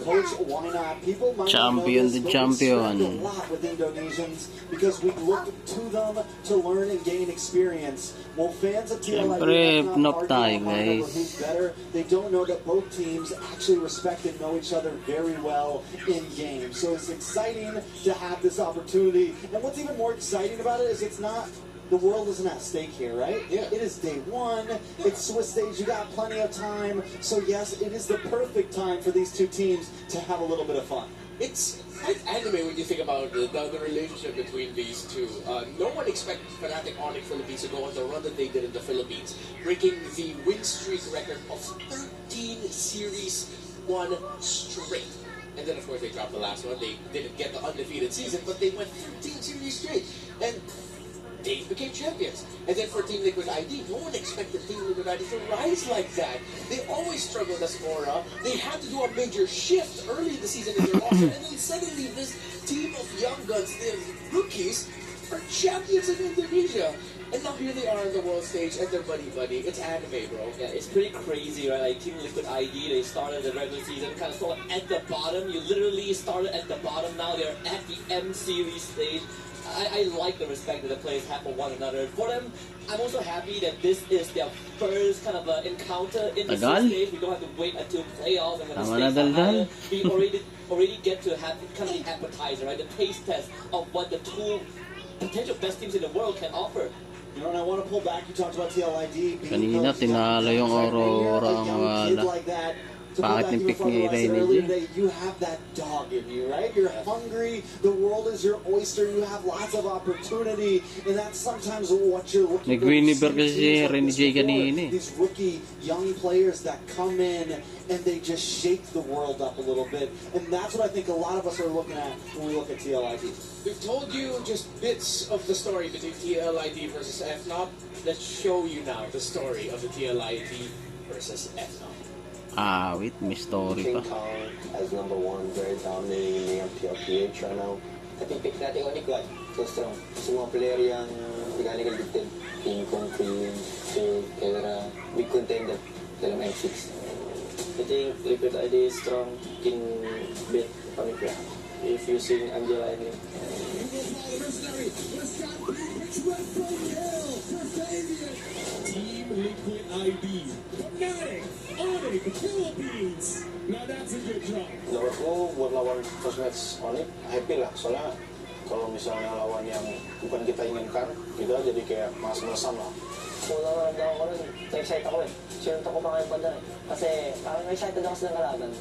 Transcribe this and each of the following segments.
Coach, why not? People might Champion not know the this, champion. but we a lot with Indonesians because we look to them to learn and gain experience. Well, fans of TLID Siyempre, have not knock tayo, argued over guys. who's better. They don't know that both teams actually respect and know each other very well in game. So it's exciting to have this opportunity. And what's even more exciting about it is it's not. The world isn't at stake here, right? Yeah. It is day one. It's Swiss stage. You got plenty of time. So yes, it is the perfect time for these two teams to have a little bit of fun. It's quite anime when you think about the relationship between these two. No one expected Fnatic Onyx Philippines to go on the run that they did in the Philippines, breaking the win streak record of 13 Series 1 straight. And then, of course, they dropped the last one. They didn't get the undefeated season, but they went 13 series straight. And they became champions. And then for Team Liquid ID, no one expected Team Liquid ID to rise like that. They always struggled as Aura. They had to do a major shift early in the season in their roster. And then suddenly this team of young guns, the rookies, are champions in Indonesia. And now here they are on the world stage and they're buddy-buddy. It's anime, bro. Yeah, it's pretty crazy, right? Like Team Liquid ID, they started the regular season kind of sort of at the bottom. You literally started at the bottom. Now they're at the M series stage. I like the respect that the players have for one another. For them, I'm also happy that this is their first kind of encounter in the stage. We don't have to wait until playoffs and then the stakes are higher. We already get to have kind of the appetizer, right? The taste test of what the two potential best teams in the world can offer. You know, and I want to pull back. You talked about TLID. Kanina tinalo yung Aurora ang wala. Bakit yung pick ni Energy? You have that dog in you, right? You're hungry. The world is your oyster. You have lots of opportunity, and that's sometimes what you're looking for. Nag-Winiber kasi si Renegade kanina. These rookie young players that come in and they just shake the world up a little bit, and that's what I think a lot of us are looking at when we look at TLID. We've told you just bits of the story between TLID versus FNOP. Let's show you now the story of the TLID versus FNOP. Wait, may story pa. King Kong as number one, very dominating in the MPLPH right now. I think pick natin unik like so strong. Sa mga player yung galing galitin. King Kong, Queen, Phil, Kera, big contender, talagang M6. I think Liquid ID is strong in bit Pamikra. If you sing Angela ID. Team Liquid ID. Fnatic Onyx Philippines. Now that's a good job. Menurut ko buat lawan first match Onyx happy lah, soalnya kalau misalnya lawan yang bukan kita inginkan, kita jadi kayak mas-masan lah. So, nararamdaman ko rin, excited ako eh. Sinunta ko pa ngayon pa dyan eh. Kasi parang excited ako sa kalaban.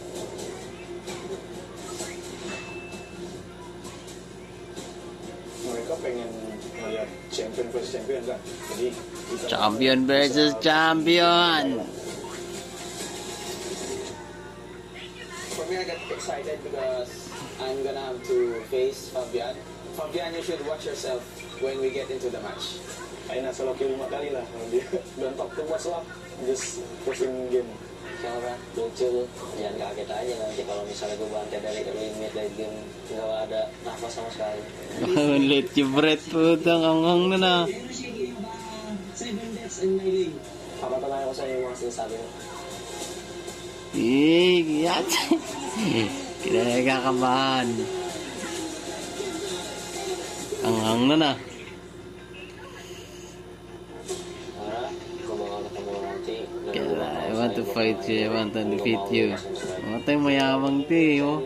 Mereka pengen melihat champion versus champion kan, jadi kita Champion versus champion. For me, I got excited because I'm gonna have to face Fabian. Fabian, you should watch yourself when we get into the match. Ay nasa loki 5 kali lah, dia don't talk too much lah, just pushing game. Siapa? Lucu, jangan kaget aja nanti kalau misalnya gue bantai dari limit dari game nggak ada nafas sama sekali. Let you breath po itong anghang na na. Papatunayan ko sa iyo yung mga sinasabi mo. Yan. Kinagakabahan. Anghang na na. I want to fight you, I want to defeat you. Mga tayo mayamang ti, oh.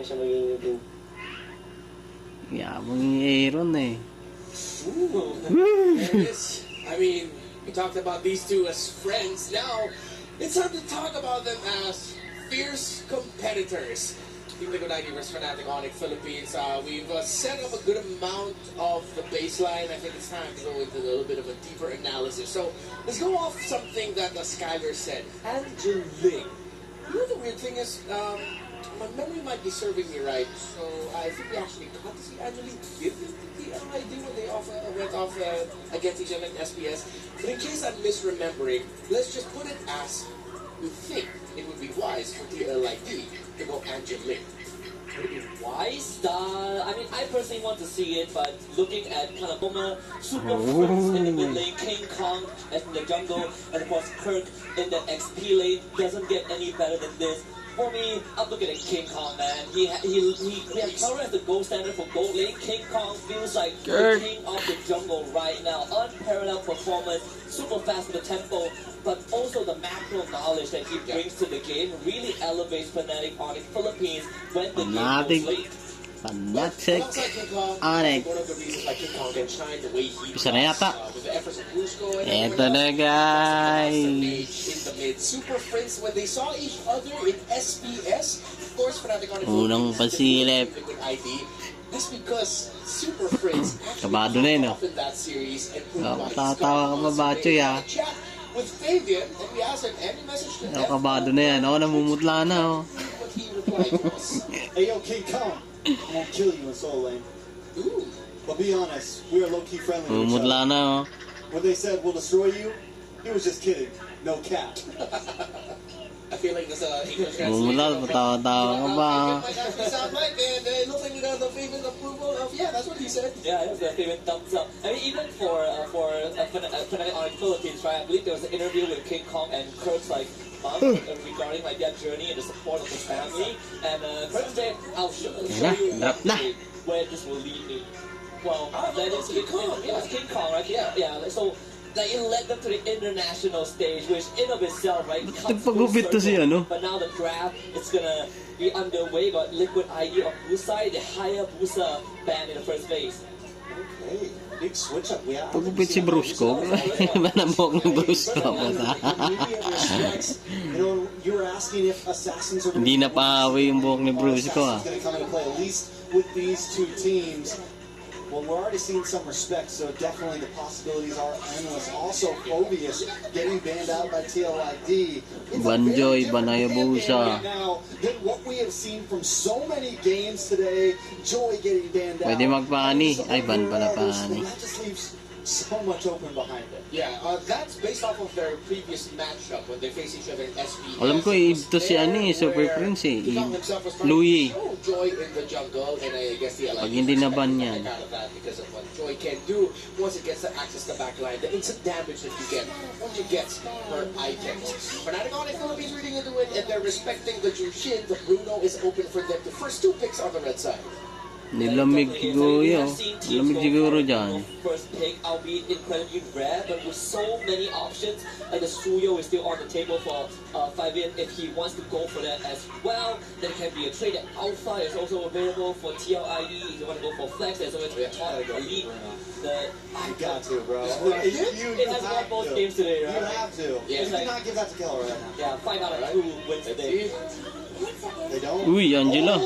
Yamang yung Aaron eh. I mean, we talked about these two as friends. Now, it's time to talk about them as fierce competitors. Team Liquid ID versus Fnatic Onyx Philippines. We've set up a good amount of the baseline. I think it's time to go into a little bit of a deeper analysis. So let's go off something that Skyler said. Angeling. You know the weird thing is, my memory might be serving me right. So I think we actually got to see Angeling give it to the LID when they went off against each other in SPS. But in case I'm misremembering, let's just put it as you think it would be wise for TLID to go Angeling. Would it be wise? I mean, I personally want to see it, but looking at kind of Boma, super friends in the mid lane, King Kong in the jungle, and of course Kirk in the XP lane doesn't get any better than this. For me, I'm looking at King Kong, man. He has covered as the gold standard for gold lane. King Kong feels like the king of the jungle right now. Unparalleled performance, super fast with the tempo, but also the macro knowledge that he brings to the game really elevates Fnatic Onyx Philippines when the game goes late. Fanatic Alongside King Kong, Onyx. one of the reasons why King Kong can shine the way he Isa na yata. with the efforts of Brusco and Eto everyone na else, guys. in the mid. Super Friends, when they saw each other in SPS, of course, Fnatic Onyx Unang pasilip. Liquid ID. That's because Super Friends Kabado na yun, off in that series and Tatawa ka pa, Bachoy, ah. Chat with Fabian, and we asked him any message to them. Kabado na yan. Ako namumutla na. Oh. What he replied was, Hey, yo, King Kong. I won't kill you in solo lane. ooh. But be honest, we are low-key friendly with each Namumutla other. na. Oh. When they said we'll destroy you, he was just kidding. No cap. I feel like there's a English Namumutla, patawa-tawa ka pa. Sound like, and it looks like you got the favorite approval of, yeah, that's what he said. Yeah, it was the favorite thumbs up. I mean, even for Fnatic Onyx Philippines, right? I believe there was an interview with King Kong and Kurt's like mom regarding like their journey and the support of the family. And Kurt said, "I'll show you drop na. where this will lead me." Well, that is King Kong. Yeah, it's King Kong, right? Yeah. So. Like it led them to the international stage, which in of itself, right, comes full Nagpagupit to si circle. ano? But now the draft is gonna be underway. Got Liquid ID on Busai, the higher Busa band in the first phase. Okay, big switch up. Yeah. Pagupit si Brusco. Manabok ng Brusco. You know, you were asking if assassins are Hindi na paawi yung buhok ni Brusco, ah. going to come into play, at least with these two teams. Well, we're already seeing some respect, so definitely the possibilities are endless. Also, Phobius getting banned out by TLID. It's Banjoy, a very different Banayabusa. game right now than what we have seen from so many games today. Joy getting banned out. Pwede magpani. Ay, ban pala Others, pani. and that just leaves so much open behind it. Yeah, that's based off of their previous matchup when they faced each other in SPS. Alam ko, to si ano eh, Super Prince eh. Louis. Joy in the jungle, and I guess the Pag hindi na ban yan. out of that because of what Joy can do once it gets to access the backline, the instant damage that you get once it gets her items. Fnatic Onyx Philippines reading into it, and they're respecting the Jushin. The Bruno is open for them. The first two picks on the red side. Nilamig siguro yun. Nilamig siguro dyan. First pick, albeit incredibly rare, but with so many options, like the Suyo is still on the table for Fabian if he wants to go for that as well. Then it can be a trade that Alpha is also available for TLID. If you want to go for Flex, there's always a top elite. I got to, bro. It has won both games today, right? You have to. Yeah. You cannot give that to Keller right now. Yeah, 5 out of 2 wins today. They don't. Uy, Angela.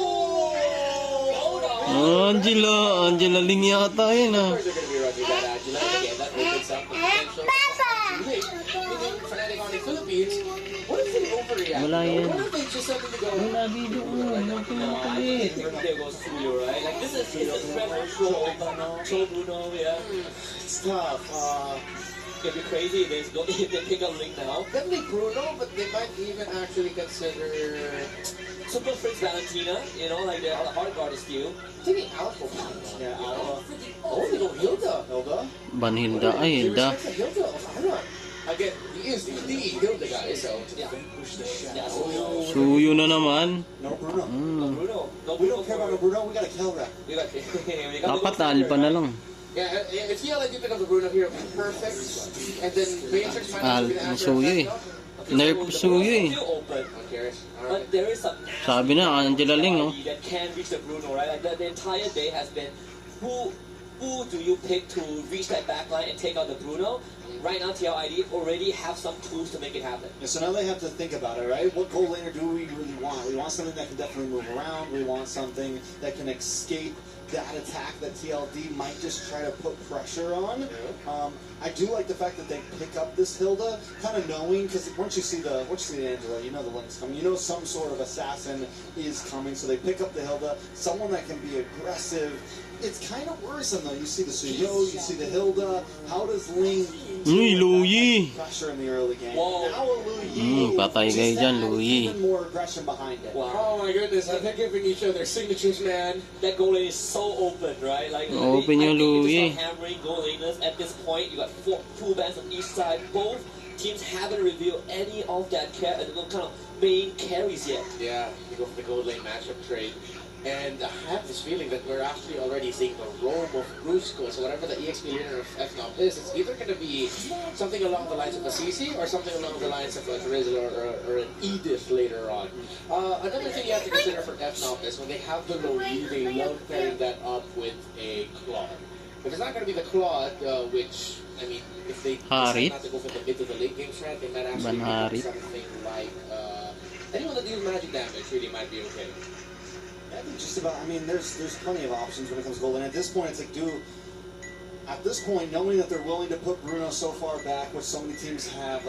Angela Ling yata yun ah. They're going to be running that Angela. Again, that opens up the potential meaning Fnatic Onyx Philippines. What if they overreact? Wala yan. What if they just suddenly go? Lagi doon. I think they go Suyo, right? Like this is Cho Bruno, yeah. It's tough. It'd be crazy if they pick up Link now. Definitely Bruno, but they might even actually consider Super Fritz Valentina, you know, like the hard guard is still. taking Alpha. Yeah, Alpha. Oh, they go Hilda. Hilda? Banhilda. Ay, They Hilda. respect the Hilda of Iron. Again, he is the Hilda guy, so Yeah. push the shit. Yeah, Suyo. Suyo na naman. No Bruno. Bruno. No We don't care about no Bruno. We got to kill that. We got Dapat Alba na lang. Yeah, if you like to pick up the Bruno here, perfect. And then Matrix might be the answer. Suyo eh. Nerf Suyo eh. Still open. Okay, But there is some Sabi na, Angela Ling oh. that can reach the Bruno, right? Like the entire day has been who do you pick to reach that backline and take out the Bruno? Right now, TLID already have some tools to make it happen. Yeah, so now they have to think about it, right? What goal laner do we really want? We want something that can definitely move around. We want something that can escape that attack that TLD might just try to put pressure on. I do like the fact that they pick up this Hilda, kind of knowing, because once you see the Angela, you know the Link's coming. You know some sort of assassin is coming, so they pick up the Hilda, someone that can be aggressive. It's kind of worrisome though. You see the Suyo, you see the Hilda. How does Ling Uy, Louis. pressure in the early game? Whoa. Now a Louis. Patay kayo dyan, Louis. Even more aggression behind it. Wow. Oh my goodness, they're giving each other signatures, man. That goal lane is so open, right? Like Open I yung think you Louis. just start hammering goal laners at this point. You got two bands on each side. Both teams haven't revealed any of that kind of main carries yet. Yeah, you go for the gold lane matchup trade. And I have this feeling that we're actually already seeing the roam of Brusco. So whatever the EXP leader of FNOP is, it's either going to be something along the lines of a CC or something along the lines of a Drizzle or an Edith later on. Another thing you have to consider for FNOP is when they have the low E, they love pairing that up with a Claude. If it's not going to be the Claude, which, I mean, if they decide not to go for the mid to the late game strat, they might actually do something like anyone that deals magic damage really might be okay. I think just about. I mean, there's plenty of options when it comes to gold. And at this point, it's like, at this point, knowing that they're willing to put Bruno so far back, which so many teams have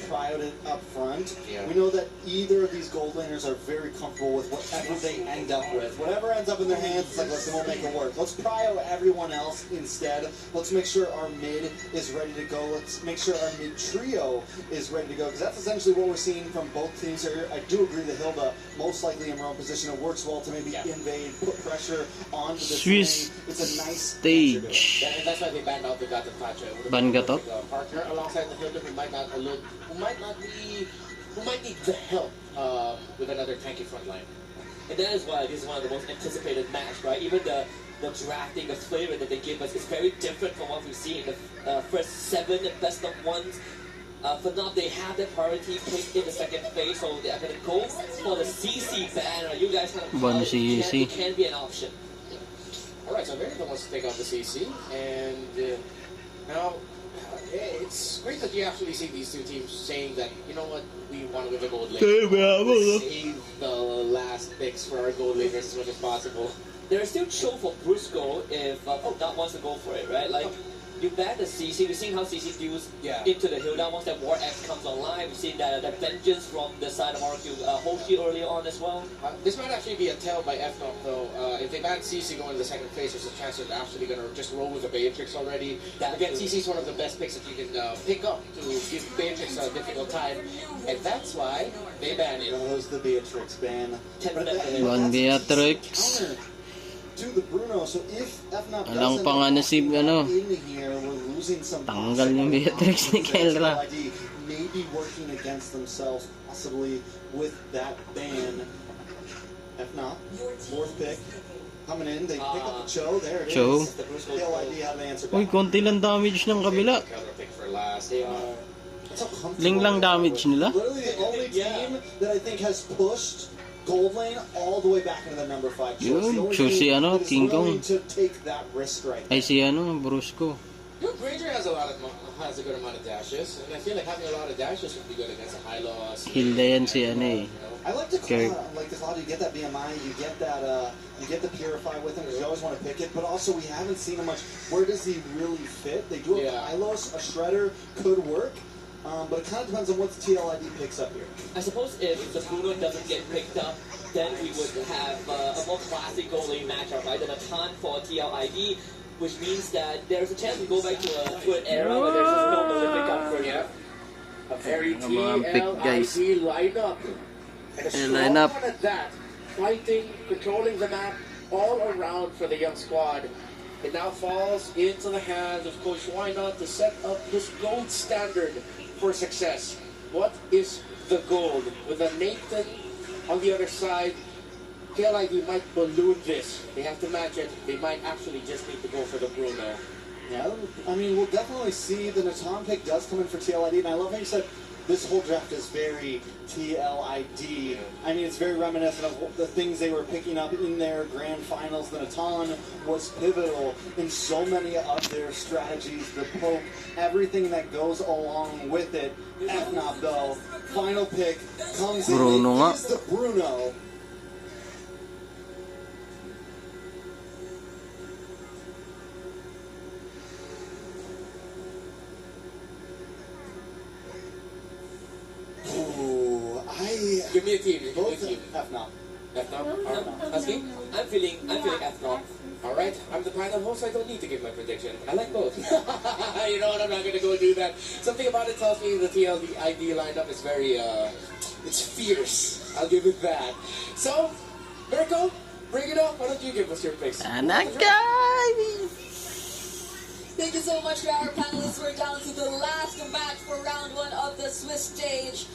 prioed it up front, we know that either of these gold laners are very comfortable with whatever they end up with. Whatever ends up in their hands, it's like, listen, we'll make it work. Let's prio everyone else instead. Let's make sure our mid is ready to go. Let's make sure our mid trio is ready to go. Because that's essentially what we're seeing from both teams here. I do agree that Hilda, most likely in her own position, it works well to maybe invade, put pressure onto the Swiss lane. It's a nice stage. That's why they banned out the Gata Thatcher. Bangatot? Partner alongside the Hilda who might need the help with another tanky front line. And that is why this is one of the most anticipated match, right? Even the drafting, the flavor that they give us is very different from what we've seen in the first 7 best of ones. For now, they have the priority pick in the second phase, so they are going to go for the CC ban. Are you guys kind of it can be an option? Alright, so Verita wants to take out the CC, and now it's great that you actually see these two teams saying that, you know what, we want to go the gold lane. Save the last picks for our gold laners as much as possible. There's still show for Brusco if Not wants to go for it, right? Like, you ban the CC, we've seen how CC deals into the Hilda once that War X comes online. We've seen that vengeance from the side of RQ Hoshi earlier on as well. This might actually be a tell by FNOP though. If they ban CC going to the second phase, there's a chance that they're actually going to just roll with the Beatrix already. Again, CC is one of the best picks that you can pick up to give Beatrix a difficult time. And that's why they ban it. It was the Beatrix ban. One Beatrix. To the Bruno, so if FNOP Alang pa nga na si, in here, we're losing some tanggal yung Beatrix ni Kelra. Maybe working against themselves, possibly with that ban. FNOP, 4th pick, coming in, they pick up the Cho, there it Cho. is. KLID have an answer back. Uy, konti lang damage ng kabila. Ling lang damage nila. Literally the only team that I think has pushed gold lane all the way back into the number 5. Yun, so si King Kong. To take that risk right Ay si Brusco. Granger has a good amount of dashes, and I feel like having a lot of dashes would be good against a high loss. Hilda yan si I like the Cloud, you get that BMI, you get that you get the Purify with him because you always want to pick it, but also we haven't seen him much. Where does he really fit? They do have Hylos, a Shredder could work. But it kind of depends on what the TLID picks up here. I suppose if the Bruno doesn't get picked up, then we would have a more classic goal lane matchup, right? Then a ton for TLID, which means that there's a chance we go back to an era where there's just no Pacific comfort. A very TLID lineup. And a strong one at that. Fighting, controlling the map all around for the young squad. It now falls into the hands of Coach Wynot to set up his gold standard for success. What is the gold? With a Nathan on the other side, KLID might balloon this. They have to match it. They might actually just need to go for the Bruno. Yeah, I mean, we'll definitely see the Natan pick does come in for TLID, and I love how you said this whole draft is very TLID. I mean, it's very reminiscent of the things they were picking up in their grand finals. The Natan was pivotal in so many of their strategies, the poke, everything that goes along with it. FNOP, though, final pick comes in. It is the Bruno. Give me a team. Give me a team. FNOP. FNOP? Husky? I'm feeling FNOP. Alright, I'm the panel host, I don't need to give my prediction. I like both. You know what, I'm not going to go do that. Something about it tells me the TLID lineup is very, it's fierce. I'll give it that. So, Mirko, bring it up. Why don't you give us your picks? Thank you so much to our panelists. We're down to the last match for round 1 of the Swiss stage.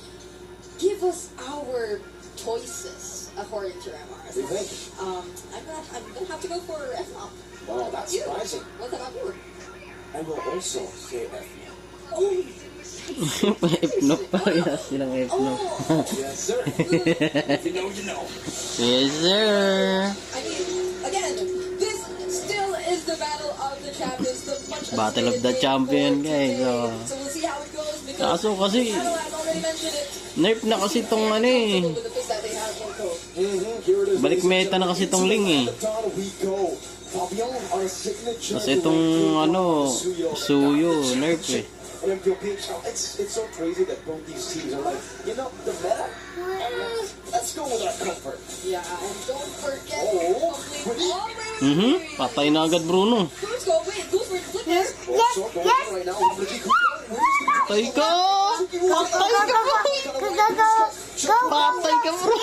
give us our choices according to MR. What do you think? I'm gonna have to go for F-Mop. Wow, that's You? surprising. What about you? I will also say F. Oh, Ipnop pa rin silang ipnop. oh. Yes, sir. If you know, you know. Yes, sir. I mean, again, this still is the battle of the champions. The much Battle of the anticipated champion, game for guys. today. Oh. So we'll see how it goes because Kaso kasi, Battle has already mentioned it. nerf na kasi tong ano eh. With the picks that they have on Coke. Here it is, Balik ladies and meta na kasi tong gentlemen. Ling eh. Into the dawn we go. Fabian on a signature Kasi itong ano, Suyo, nerf eh. And it's so crazy that both these teams are like, you know, the meta, let's go with our comfort. Yeah, and don't forget Oh, complete all Patay na agad Bruno. Goose go, wait, Goose for the flicker. Also going on right now, Ricky Cooper. Patay ka! Patay ka! Patay ka bro!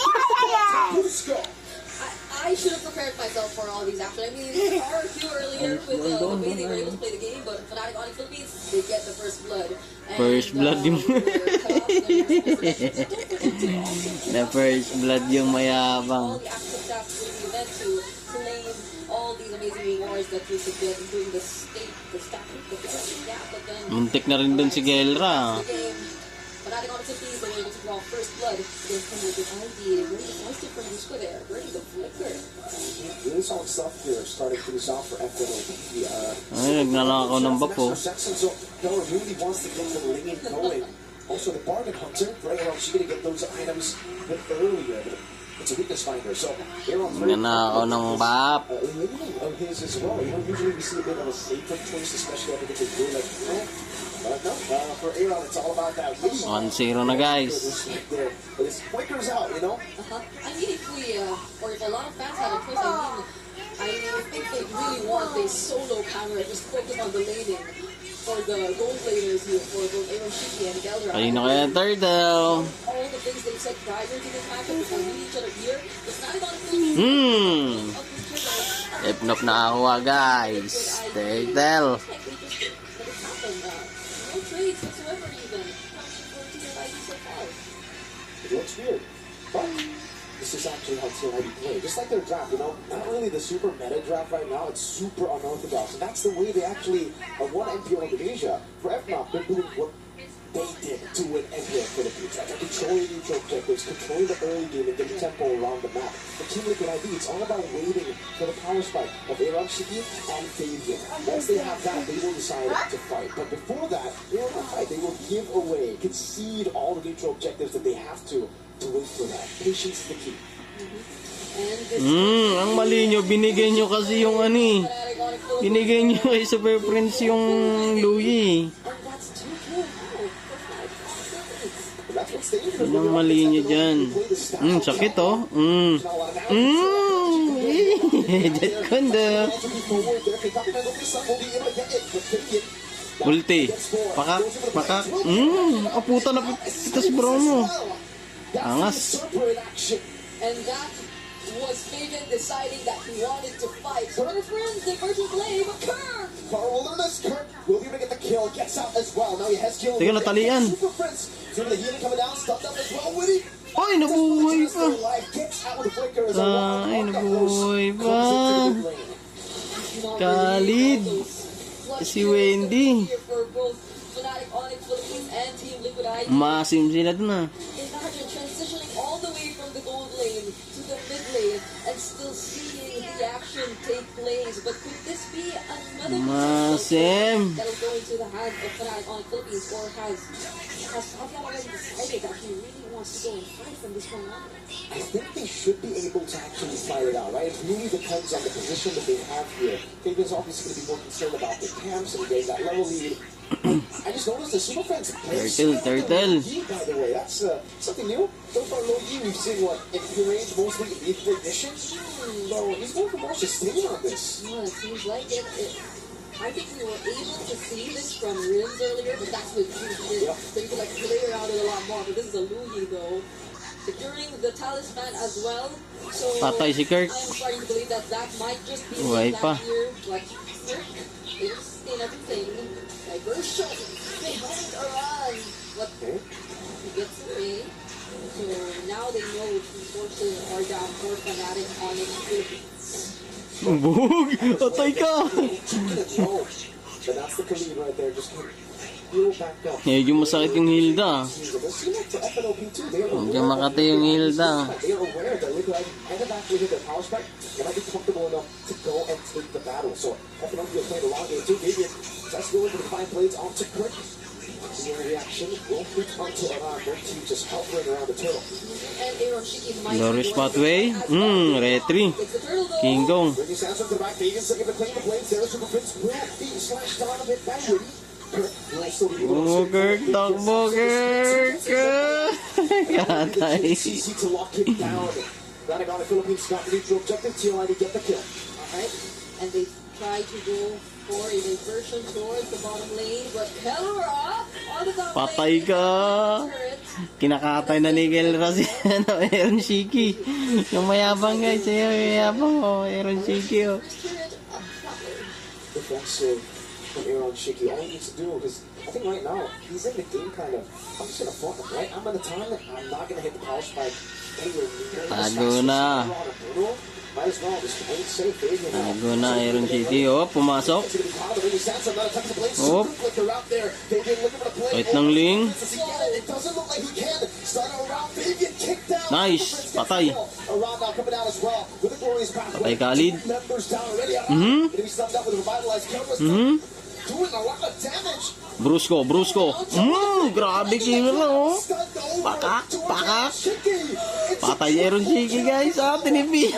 I should have prepared myself for all these actually. I mean, there are a few earlier with the way they were able to play the game, but Fnatic on Philippines, they get the first blood. And, First blood yung... The first blood yung all mayabang. the actual stats during the event to claim all these amazing rewards that we could get, including the state, the statue, the position, yeah, but then Muntik na rin dun si Gelra. the game, Fnatic on Philippines, they were able to draw first blood against him with ID. Really decisive from Gusto there, really the flicker. Really solid stuff here, starting things off for F1. Ay, nagnanakaw ng bapo. So, Keller really wants to get the Lingen going. Also, the Bargain Hunter, right around, she's going to get those items a bit earlier. It's a weakness finder, so Aaron's Nagnanakaw ng bap. eliminating of his as well. You know, usually we see a bit of a safer choice, especially after they do like, but no, for Aaron, it's all about that witty. 1-0 na guys. There, but it flickers out, you know. I mean, if we, or if a lot of fans had a choice, I think they really want a solo camera, just focus on the laning for the gold laners here, for both Aaron Shiki and Geldra. Ayun na kaya Turtle. All the things they said prior to this matchup before meeting each other here, it's not about Ipnop na ako guys. Turtle. No trades whatsoever even. For Team ID so far. It looks weird, but this is actually how Team ID play. Just like their draft, you know, not really the super meta draft right now, it's super unorthodox. And that's the way they actually won NPL Indonesia. For FNOP, they're doing what they did to win NPL Philippines. Right? They're controlling neutral objectives, controlling the early game, and getting tempo around the map. For Team Liquid ID, it's all about waiting for the power spike of Aaron Shiki and Fabian. Once they have that, they will decide to fight. But before that, they will not fight. They will give away, concede all the neutral objectives that they have to wait for that. Patience is the key. And this Ang mali nyo, binigay nyo kasi yung ano eh. Binigay nyo kay Super Prince yung Louie. and that's 2K now for Fnatic on Philippines. That's what's dangerous. Yun ang mali nyo dyan. Sakit oh. Jet kondo. Ulti. Pakak. Pakak. Oh puta na pitas Bruno. Angas. And that was Fabian deciding that he wanted to fight. So her friends, they versus play, but Kirk! Kirk will be able to get the kill, gets out as well. Now he has kill. Teka, natalian. Super Prince. See the healing coming down, stuffed up as well. Witty. Ay, nabuhay pa. Gets out with the flicker as Ay, nabuhay pa. Khalid. Si Wendy. For both Fnatic Onyx Philippines and Team Liquid ID. Masim sila dun ah. Imagine transitioning all the way from the gold lane to the mid lane and still seeing the action take place. But could this be another Masim. that'll go into the hands of Fnatic Onyx Philippines, or has Fabian already decided that he really wants to go and fight from this point on? I think they should be able to actually fight it out, right? It really depends on the position that they have here. Fabian's obviously going to be more concerned about the camps and getting that level lead. I just noticed the Super Friends Turtle. By the way, that's something new. So far, low E, we've seen what in range mostly in the edition. So he's going for more sustain on this. Well, it seems like it. I think we were able to see this from Rims earlier, but that's with Juice. So you could like play around it a lot more. But this is a Luigi though. Securing the talisman as well. So Patay si Kirk. I'm starting to believe that that might just be Buhay that pa. here. Like, they will sustain everything. Diversion. Behind a run. What? He gets away. So now they know resources are down for Fnatic Onyx Philippines. Bug! Atay ka! But that's the Khalid right there, just heal back up. Medyo masakit yung Hilda. Medyo makati yung Hilda. They are aware that Liquid ID and have actually hit their power spike. They might be comfortable enough to go and take the battle. So FNOP will play the long game too. Vivian just going for the 5 blades onto Kirk. The reaction will hit onto Alarm. Their team just hovering around the turtle. And Aaron Shiki might Glorious pathway. Retry. King Kong. Bringing Sands up to the back. Vivian's looking to claim the blades. There's Super Prince will be slashed down a bit by Woody. Oh, Kirk, takbo, Kirk! Katay. Easy to lock him down. Running on the Philippines got the neutral objective. TLI to get the kill. Alright, and they try to go for a diversion towards the bottom lane, but Kelra on the top Patay lane. ka! Kinakatay na ni Kelra si Aaron Shiki. Yung mayabang guys, yung mayabang Aaron Shiki Defensive from Aaron Shiki. All he needs to do, because I think right now, he's in the game kind of, I'm just going to front him, right? I'm in the time that I'm not going to hit the power spike anywhere near. Tago na. Might as well, just play it safe, baby. Tago na Aaron Shiki. Pumasok. Wait ng Ling. Nice. Patay. Patay Khalid. Brusco. Grabe kilo. Pakak. Patay Aaron Shiki guys. Tinipi.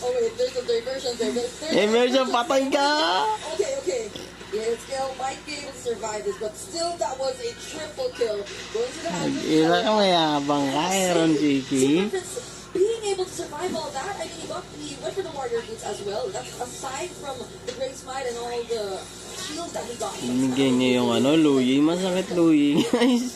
Oh wait, there's a diversion there. Emerson, patay ka. Okay. Yeah, Skill might be able to survive this, but still that was a triple kill. Going to the Ira ka mayabang ka Aaron Shiki. being able to survive all that, I mean, he went for the warrior boots as well. That's aside from the great smite and all the shields that he got. Binigyan niya yung Luyi. Masakit Luyi guys.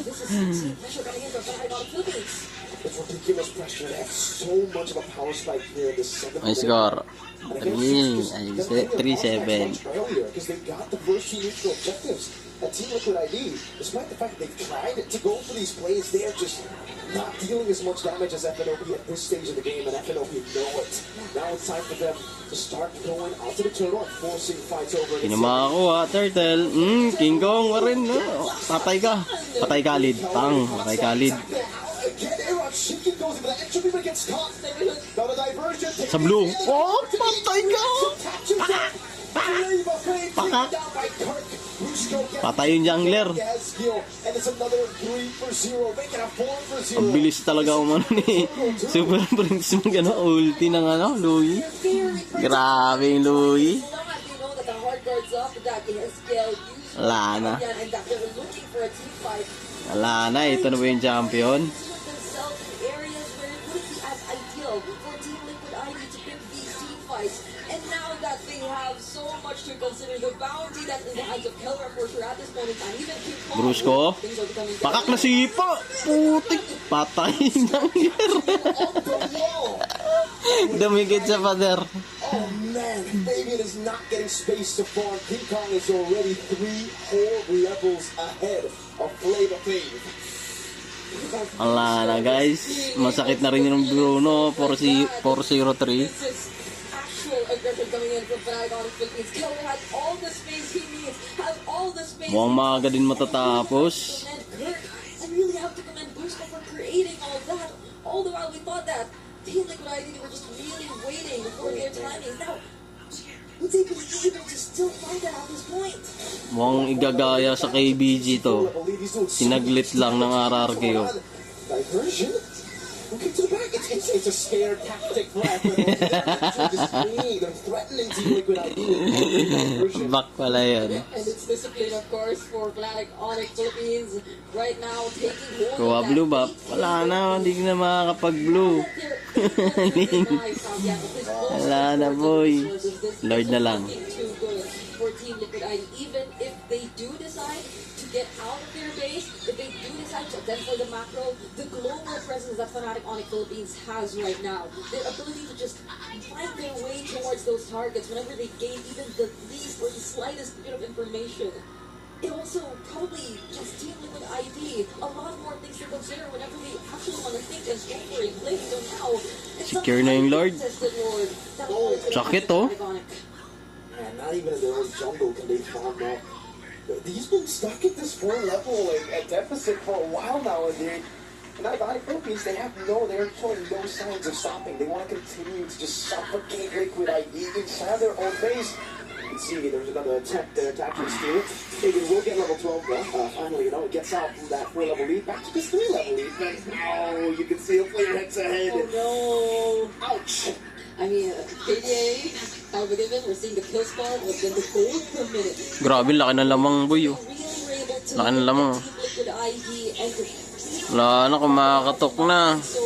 This is pressure coming in from Fnatic on Philippines. It's ridiculous pressure. They have so much of a power spike here in the second. Nice score. 3-7. Because they got the first 2 neutral objectives. At Team Liquid ID, despite the fact that they've tried to go for these plays, they are just not dealing as much damage as FNOP at this stage of the game, and FNOP know it. Now it's time for them to start going onto the turtle and forcing fights over. Kinama ako Turtle. King Kong pa rin. Patay ka. Patay Khalid. Patay Khalid. Sa blue. Oh, patay ka. Pakak. Patay yung jungler. Ang bilis talaga ni Super Prince mag ulti ng Louie. Grabe yung Louie. Wala na. Ito na ba yung champion? And now that they have so much to consider, the bounty that's in the hands of Kelra for sure at this point in time, even Brusco. Pakak na sipa. Putik. Patay ng Dumigit sa pader. Oh man, Fabian is not getting space to farm. King Kong is already 3 whole levels ahead of Flavor Fave. Wala na guys. Masakit na rin yung Bruno. 4-0-3. Aggression coming in from Fnatic on Philippines. Kelra has all the space he needs, has all the space. Mukhang maaga din matatapos. I really have to commend Brusco for creating all that. All the while we thought that Team Liquid ID were just really waiting for their timing. Now, would they be able to still find that at this point? Mukhang igagaya sa KBG to. Sinaglit lang ng RRQ. Diversion? Okay, to the back. It's a scare tactic for FNOP. They're threatening Team Liquid ID. Back pala yun. And it's discipline, of course, for Fnatic Onyx Philippines right now taking hold Kuha of blue that. ba? Wala na. Hindi na makakapag-blue. Wala na boy. Lord na lang. For Team Liquid ID, even if they do decide to get out of their base, if they do decide to attempt for the macro, the global presence that Fnatic Onyx Philippines has right now, their ability to just find their way towards those targets whenever they gain even the least or the slightest bit of information. it also probably just Team Liquid ID a lot more things to consider whenever they actually want to think and go for a play. So now it's Secure na yung Lord. Sakit, oh. Man, not even in their own jungle can they farm up. He's been stuck at this 4 level at deficit for a while now, and now the Philippines, they're showing no signs of stopping. They want to continue to just suffocate Liquid ID inside their own base. You can see there's another attempt there to actually steal it. Maybe we'll get level 12 finally, it gets out from that 4 level lead back to this 3 level lead. But now you can see a player heads ahead. Oh no! Ouch! I mean, KDA, however given, we're seeing the kill spot, but then the gold per minute. Grabe, laki ng lamang, boy, oh. Laki ng lamang. Liquid ID and Wala na, kumakatok na. so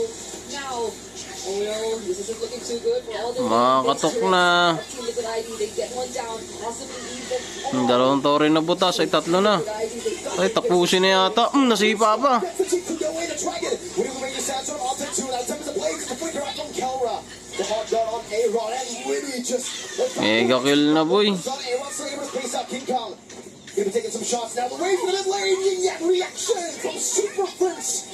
now, oh no, this isn't looking too good for all the Kumakatok na. Team Liquid ID, they get one down, possibly even Yung dalawang tore na butas, ay tatlo na. Ay, tapusin na yata. Nasipa pa. Mega kill na, boy. Gonna be taking some shots now. The wave for the lane, yet reaction from Super Prince.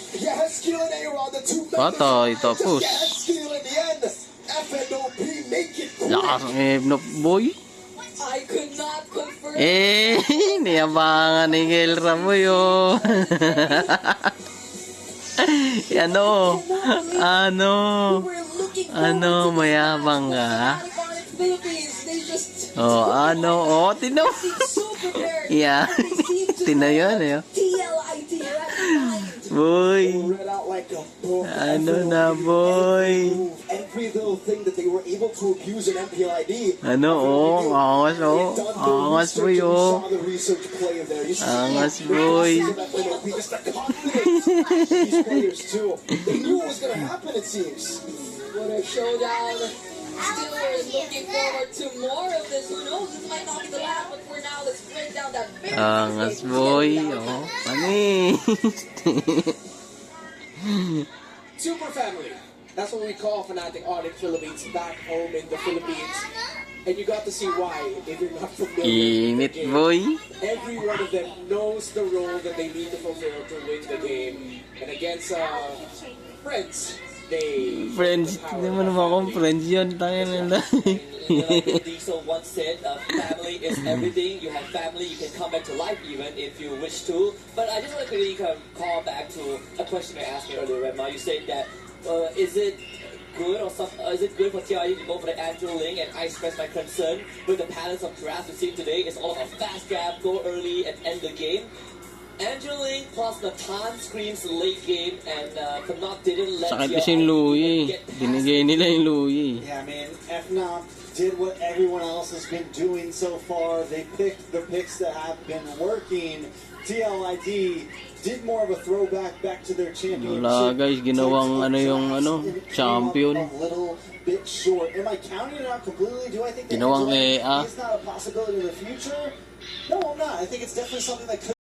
Skill and A-Rod, the two Patay, tapos. Skill in the end. FNOP make it quick. Lakas ng Ebnop, boy. I could not confirm. Niyabangan ni Gelra mo yun. Ano, mayabang ka? Oh, tino. Yeah, tinayon eh. Boy. Na, boy. Every little thing that they were able to abuse in MPLID. Angas boy, oh. Angas boy. These players too. They knew what was gonna happen, it seems. What a showdown. Steelers looking forward to more of this. Who knows? This might not be the last, but for now, let's break down that very Angas boy, oh. Pani. Super family. That's what we call Fnatic Onyx Philippines back home in the Philippines. And you got to see why if you're not familiar with Init, the game. boy. Every one of them knows the role that they need to fulfill to win the game. And against friends, Friends, hindi mo naman akong friends yun. Tayo nila. Like Diesel once said, family is everything. You have family, you can come back to life even if you wish to. But I just want to quickly call back to a question I asked you earlier, Redma. You said that, is it good is it good for TRI to go for the Andrew Link? And I express my concern with the patterns of drafts we see today. It's all about fast draft, go early and end the game. Andrew Link plus Natan screams late game, and Fnatic didn't let Sakit kasi yung Louie. Binigay nila yung Louie. Yeah, man. FNOP did what everyone else has been doing so far. They picked the picks that have been working. TLID did more of a throwback back to their championship. Wala guys, ginawang champion. A little bit short. Am I counting it out completely? Do I think that Ginawang is not a possibility in the future? No, I'm not. I think it's definitely something that could